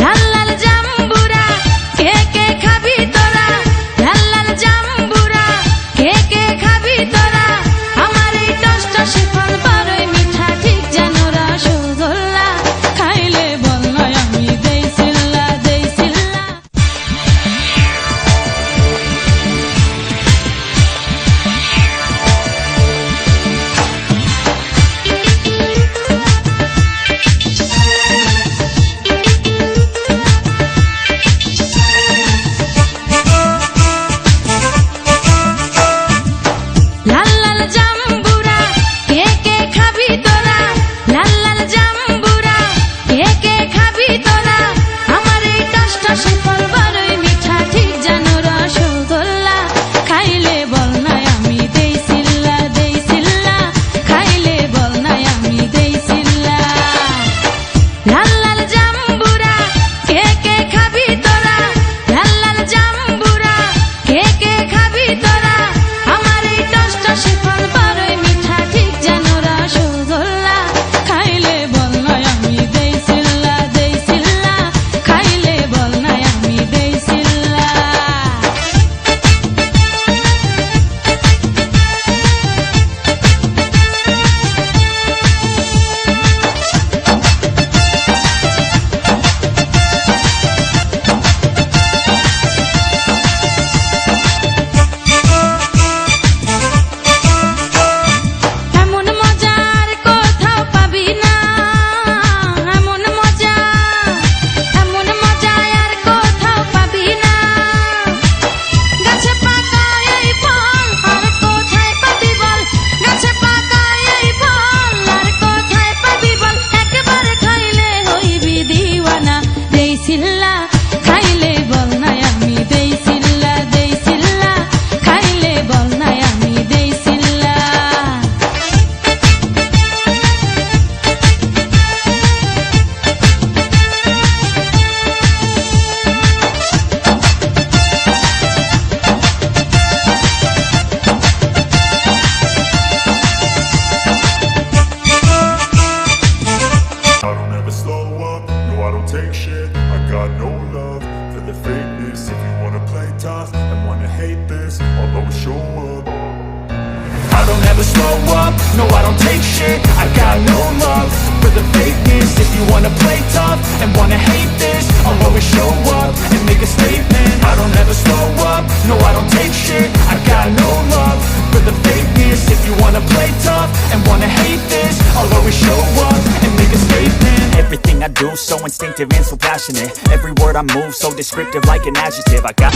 লাল লাল জাম্বুরা কে কে খাবি তোরা, লাল লাল জাম্বুরা কে কে খাবি তোরা, আমার এই টসটসে ফল বড়ই মিঠা ঠিক যেন রসগোল্লা, খাইলে বল নয় আমি দেই সিল্লা দেই সিল্লা। লাল লাল জাম্বুরা কে কে খাবি তোরা, লাল লাল জাম্বুরা কে কে খাবি তোরা, আমার এই টসটসে ফল বড়ই মিঠা ঠিক যেন রসগোল্লা, খাইলে বল নয় আমি দেই সিল্লা দেই সিল্লা, খাইলে বল নয় আমি দেই সিল্লা। লাল লাল জাম্বুরা কে কে খাবি তোরা, লাল লাল জাম্বুরা কে কে খাবি তোরা, আমার এই টসটসে ফল বড়ই মিঠা ঠিক যেন রসগোল্লা, খাইলে বল নয় আমি দেই সিল্লা দেই সিল্লা, খাইলে বল নয় আমি দেই সিল্লা। এমন মজা আর কোথাও পাবি না, এমন মজা আর কোথাও পাবি না, গাছে পাকা এই ফল আর কোথায় পাবি বল, গাছে পাকা এই ফল আর কোথায় পাবি বল, একবার খাইলে হইবি দিওয়ানা দেই সিল্লা, খাইলে বল নাই আমি দেই সিল্লা দেই সিল্লা, খাইলে বল নাই আমি দেই সিল্লা। I don't ever slow up, no I don't take shit. I got no love for the fakeness. If you wanna play tough and wanna hate this, I'll always show up. I don't ever slow up, no I don't take shit. I got no love for the fakeness. If you wanna play tough and wanna hate this, I'll always show up and make a statement. I don't ever slow up, no I don't take shit. I got no love for the fakeness. If you wanna play tough and wanna hate this, I'll always show up and make a statement. Everything I do so instinctive and so passionate. Every word I move so descriptive like an adjective. I got